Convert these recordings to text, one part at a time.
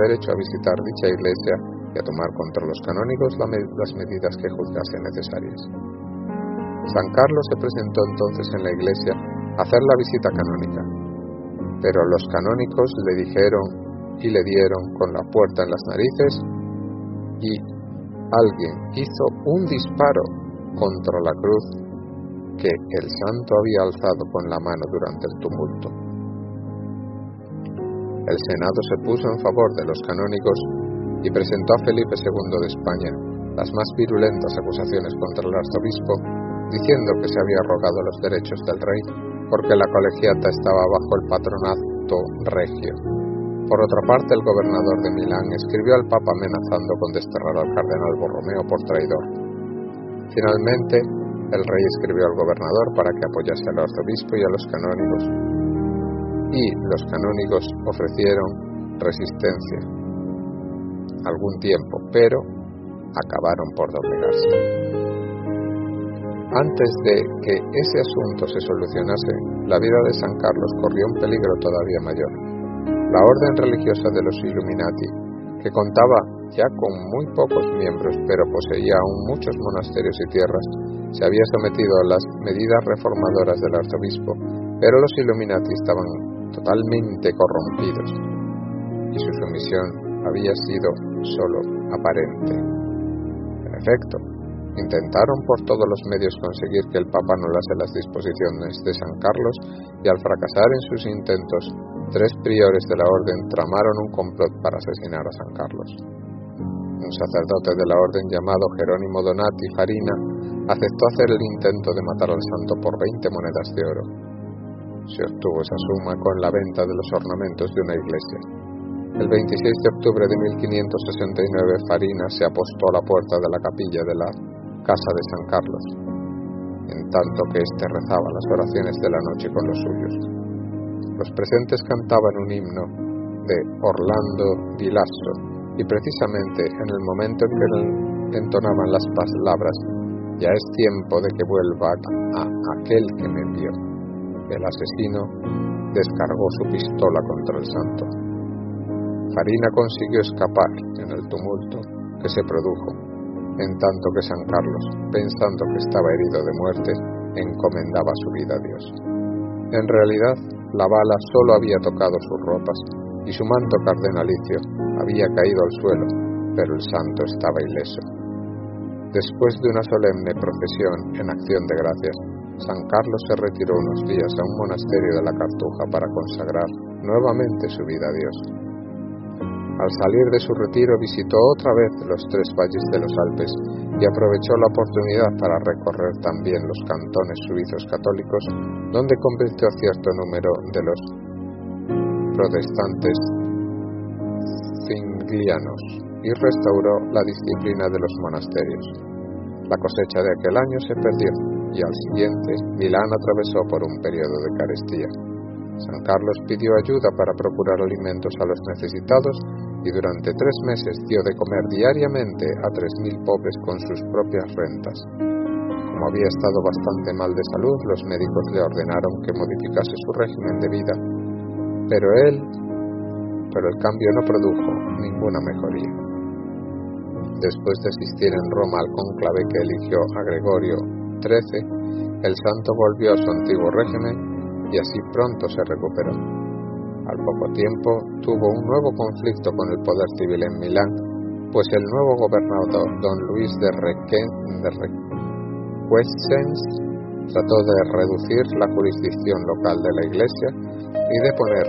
derecho a visitar dicha iglesia y a tomar contra los canónigos las medidas que juzgase necesarias. San Carlos se presentó entonces en la iglesia a hacer la visita canónica, pero los canónicos le dijeron y le dieron con la puerta en las narices, y alguien hizo un disparo contra la cruz que el santo había alzado con la mano durante el tumulto. El Senado se puso en favor de los canónigos y presentó a Felipe II de España las más virulentas acusaciones contra el arzobispo, diciendo que se había rogado los derechos del rey porque la colegiata estaba bajo el patronato regio. Por otra parte, el gobernador de Milán escribió al Papa amenazando con desterrar al cardenal Borromeo por traidor. Finalmente, el rey escribió al gobernador para que apoyase al arzobispo y a los canónigos, y los canónigos ofrecieron resistencia algún tiempo, pero acabaron por doblegarse. Antes de que ese asunto se solucionase, la vida de San Carlos corrió un peligro todavía mayor. La orden religiosa de los Illuminati, que contaba ya con muy pocos miembros, pero poseía aún muchos monasterios y tierras, se había sometido a las medidas reformadoras del arzobispo, pero los Illuminati estaban totalmente corrompidos y su sumisión había sido solo aparente. En efecto, intentaron por todos los medios conseguir que el Papa anulase las disposiciones de San Carlos, y al fracasar en sus intentos, 3 priores de la orden tramaron un complot para asesinar a San Carlos. Un sacerdote de la orden llamado Jerónimo Donati Farina aceptó hacer el intento de matar al santo por 20 monedas de oro. Se obtuvo esa suma con la venta de los ornamentos de una iglesia. El 26 de octubre de 1569 Farina se apostó a la puerta de la capilla de la casa de San Carlos, en tanto que éste rezaba las oraciones de la noche con los suyos. Los presentes cantaban un himno de Orlando di Lasso, y precisamente en el momento en que entonaban las palabras «Ya es tiempo de que vuelva a aquel que me envió», el asesino descargó su pistola contra el santo. Farina consiguió escapar en el tumulto que se produjo, en tanto que San Carlos, pensando que estaba herido de muerte, encomendaba su vida a Dios. En realidad, la bala solo había tocado sus ropas y su manto cardenalicio había caído al suelo, pero el santo estaba ileso. Después de una solemne procesión en acción de gracias, San Carlos se retiró unos días a un monasterio de la Cartuja para consagrar nuevamente su vida a Dios. Al salir de su retiro visitó otra vez los 3 valles de los Alpes y aprovechó la oportunidad para recorrer también los cantones suizos católicos, donde convirtió a cierto número de los protestantes zwinglianos y restauró la disciplina de los monasterios. La cosecha de aquel año se perdió y al siguiente Milán atravesó por un periodo de carestía. San Carlos pidió ayuda para procurar alimentos a los necesitados y durante 3 meses dio de comer diariamente a 3.000 pobres con sus propias rentas. Como había estado bastante mal de salud, los médicos le ordenaron que modificase su régimen de vida, pero el cambio no produjo ninguna mejoría. Después de asistir en Roma al cónclave que eligió a Gregorio XIII, el santo volvió a su antiguo régimen y así pronto se recuperó. Al poco tiempo tuvo un nuevo conflicto con el poder civil en Milán, pues el nuevo gobernador don Luis de Requesens trató de reducir la jurisdicción local de la iglesia y de poner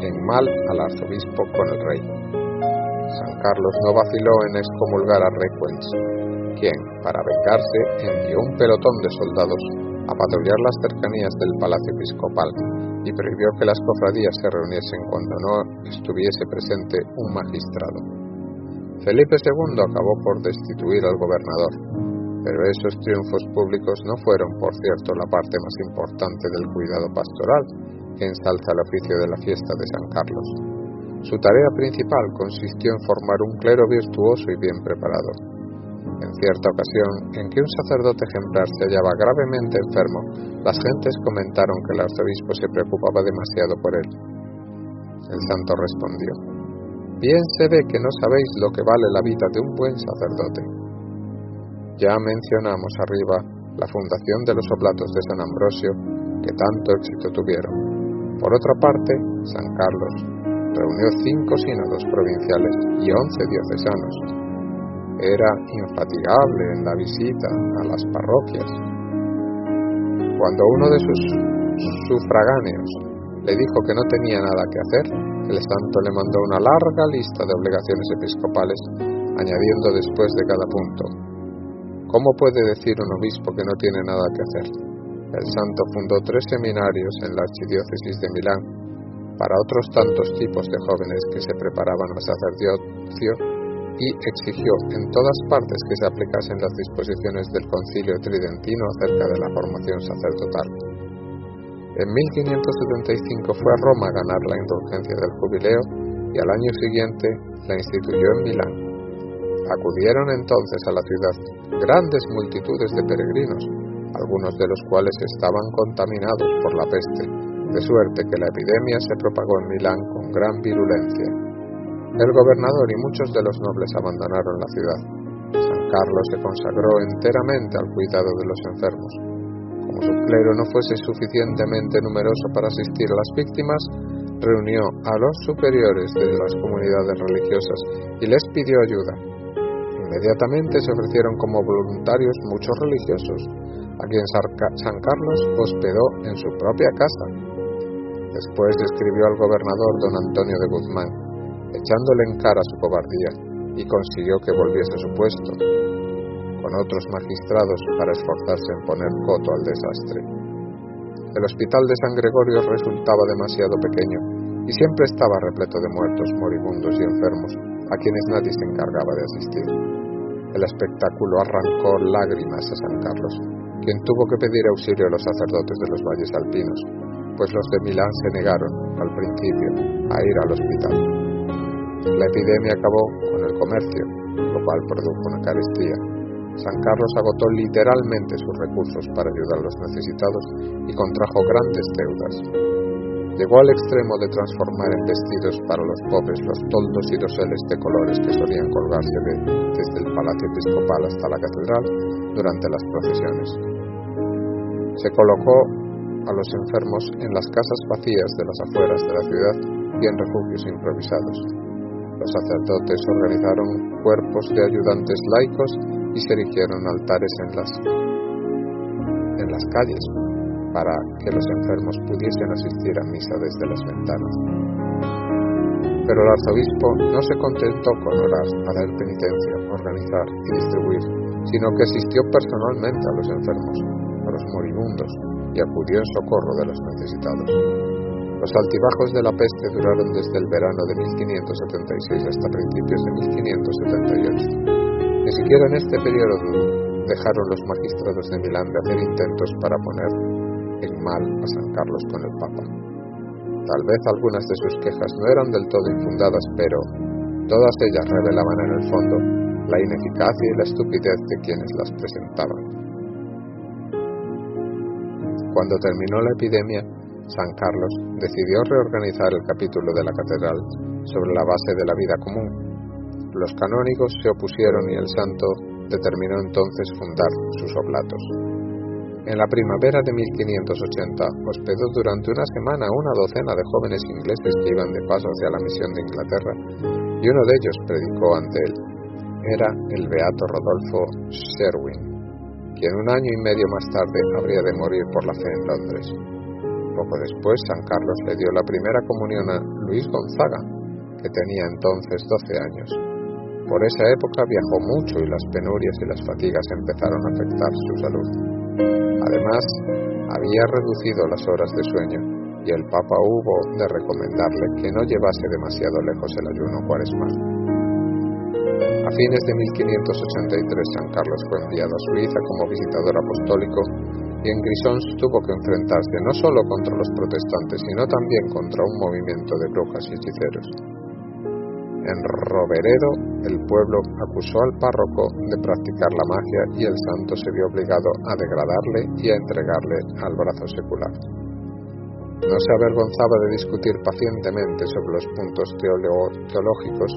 en mal al arzobispo con el rey. San Carlos no vaciló en excomulgar a Requens, quien, para vengarse, envió un pelotón de soldados a patrullar las cercanías del palacio episcopal y prohibió que las cofradías se reuniesen cuando no estuviese presente un magistrado. Felipe II acabó por destituir al gobernador, pero esos triunfos públicos no fueron, por cierto, la parte más importante del cuidado pastoral que ensalza el oficio de la fiesta de San Carlos. Su tarea principal consistió en formar un clero virtuoso y bien preparado. En cierta ocasión, en que un sacerdote ejemplar se hallaba gravemente enfermo, las gentes comentaron que el arzobispo se preocupaba demasiado por él. El santo respondió: bien se ve que no sabéis lo que vale la vida de un buen sacerdote. Ya mencionamos arriba la fundación de los Oblatos de San Ambrosio, que tanto éxito tuvieron. Por otra parte, San Carlos reunió 5 sínodos provinciales y 11 diocesanos. Era infatigable en la visita a las parroquias. Cuando uno de sus sufragáneos le dijo que no tenía nada que hacer, el santo le mandó una larga lista de obligaciones episcopales, añadiendo después de cada punto: ¿cómo puede decir un obispo que no tiene nada que hacer? El santo fundó 3 seminarios en la archidiócesis de Milán para otros tantos tipos de jóvenes que se preparaban al sacerdocio y exigió en todas partes que se aplicasen las disposiciones del Concilio Tridentino acerca de la formación sacerdotal. En 1575 fue a Roma a ganar la indulgencia del jubileo y al año siguiente la instituyó en Milán. Acudieron entonces a la ciudad grandes multitudes de peregrinos, algunos de los cuales estaban contaminados por la peste, de suerte que la epidemia se propagó en Milán con gran virulencia. El gobernador y muchos de los nobles abandonaron la ciudad. San Carlos se consagró enteramente al cuidado de los enfermos. Como su clero no fuese suficientemente numeroso para asistir a las víctimas, reunió a los superiores de las comunidades religiosas y les pidió ayuda. Inmediatamente se ofrecieron como voluntarios muchos religiosos, a quien San Carlos hospedó en su propia casa. Después escribió al gobernador don Antonio de Guzmán, echándole en cara su cobardía, y consiguió que volviese a su puesto, con otros magistrados para esforzarse en poner coto al desastre. El hospital de San Gregorio resultaba demasiado pequeño y siempre estaba repleto de muertos, moribundos y enfermos, a quienes nadie se encargaba de asistir. El espectáculo arrancó lágrimas a San Carlos, quien tuvo que pedir auxilio a los sacerdotes de los valles alpinos, pues los de Milán se negaron, al principio, a ir al hospital. La epidemia acabó con el comercio, lo cual produjo una carestía. San Carlos agotó literalmente sus recursos para ayudar a los necesitados y contrajo grandes deudas. Llegó al extremo de transformar en vestidos para los pobres los toldos y doseles de colores que solían colgarse desde el palacio episcopal hasta la catedral durante las procesiones. Se colocó a los enfermos en las casas vacías de las afueras de la ciudad y en refugios improvisados. Los sacerdotes organizaron cuerpos de ayudantes laicos y se erigieron altares en las calles para que los enfermos pudiesen asistir a misa desde las ventanas. Pero el arzobispo no se contentó con orar, hacer penitencia, organizar y distribuir, sino que asistió personalmente a los enfermos, a los moribundos, y acudió en socorro de los necesitados. Los altibajos de la peste duraron desde el verano de 1576 hasta principios de 1578. Ni siquiera en este periodo dejaron los magistrados de Milán de hacer intentos para poner en mal a San Carlos con el Papa. Tal vez algunas de sus quejas no eran del todo infundadas, pero todas ellas revelaban en el fondo la ineficacia y la estupidez de quienes las presentaban. Cuando terminó la epidemia, San Carlos decidió reorganizar el capítulo de la catedral sobre la base de la vida común. Los canónigos se opusieron y el santo determinó entonces fundar sus oblatos. En la primavera de 1580 hospedó durante una semana a una docena de jóvenes ingleses que iban de paso hacia la misión de Inglaterra, y uno de ellos predicó ante él. Era el beato Rodolfo Sherwin, quien un año y medio más tarde habría de morir por la fe en Londres. Poco después, San Carlos le dio la primera comunión a Luis Gonzaga, que tenía entonces 12 años. Por esa época viajó mucho y las penurias y las fatigas empezaron a afectar su salud. Además, había reducido las horas de sueño y el Papa hubo de recomendarle que no llevase demasiado lejos el ayuno cuaresmal. A fines de 1583 San Carlos fue enviado a Suiza como visitador apostólico y en Grisons tuvo que enfrentarse no solo contra los protestantes, sino también contra un movimiento de brujas y hechiceros. En Roveredo, el pueblo acusó al párroco de practicar la magia y el santo se vio obligado a degradarle y a entregarle al brazo secular. No se avergonzaba de discutir pacientemente sobre los puntos teológicos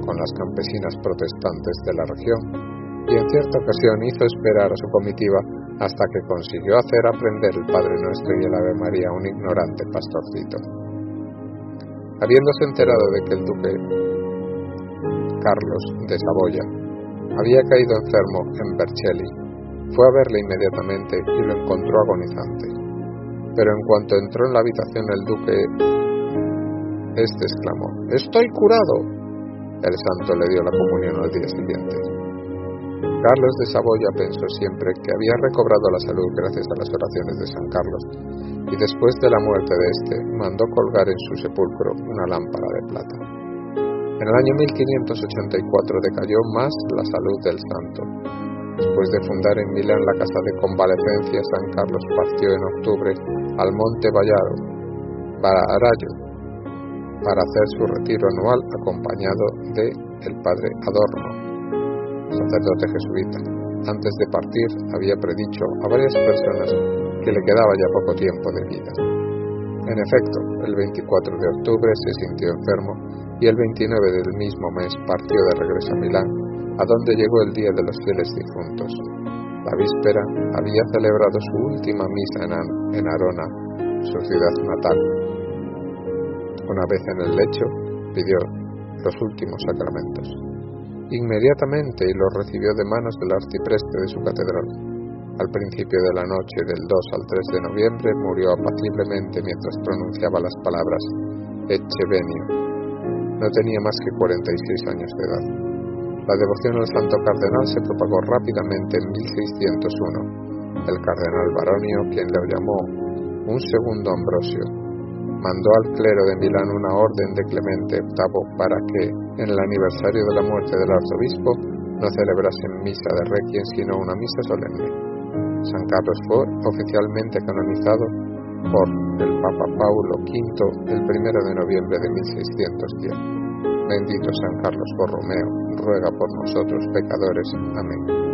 con las campesinas protestantes de la región, y en cierta ocasión hizo esperar a su comitiva hasta que consiguió hacer aprender el Padre Nuestro y el Ave María a un ignorante pastorcito. Habiéndose enterado de que el duque Carlos de Saboya había caído enfermo en Vercelli, fue a verle inmediatamente y lo encontró agonizante. Pero en cuanto entró en la habitación el duque, este exclamó: «¡Estoy curado!». El santo le dio la comunión al día siguiente. Carlos de Saboya pensó siempre que había recobrado la salud gracias a las oraciones de San Carlos, y después de la muerte de éste mandó colgar en su sepulcro una lámpara de plata. En el año 1584 decayó más la salud del santo. Después de fundar en Milán la casa de convalecencia, San Carlos partió en octubre al Monte Varallo para hacer su retiro anual acompañado de el padre Adorno, sacerdote jesuita. Antes de partir había predicho a varias personas que le quedaba ya poco tiempo de vida. En efecto, el 24 de octubre se sintió enfermo y el 29 del mismo mes partió de regreso a Milán, a donde llegó el Día de los Fieles Difuntos. La víspera había celebrado su última misa en Arona, su ciudad natal. Una vez en el lecho, pidió los últimos sacramentos. Inmediatamente y los recibió de manos del arcipreste de su catedral. Al principio de la noche del 2 al 3 de noviembre murió apaciblemente mientras pronunciaba las palabras Ecce venio. No tenía más que 46 años de edad. La devoción al santo cardenal se propagó rápidamente en 1601. El cardenal Baronio, quien lo llamó un segundo Ambrosio, mandó al clero de Milán una orden de Clemente VIII para que, en el aniversario de la muerte del arzobispo, no celebrasen misa de requiem sino una misa solemne. San Carlos fue oficialmente canonizado por el Papa Paulo V el 1 de noviembre de 1610. Bendito San Carlos Borromeo, ruega por nosotros pecadores. Amén.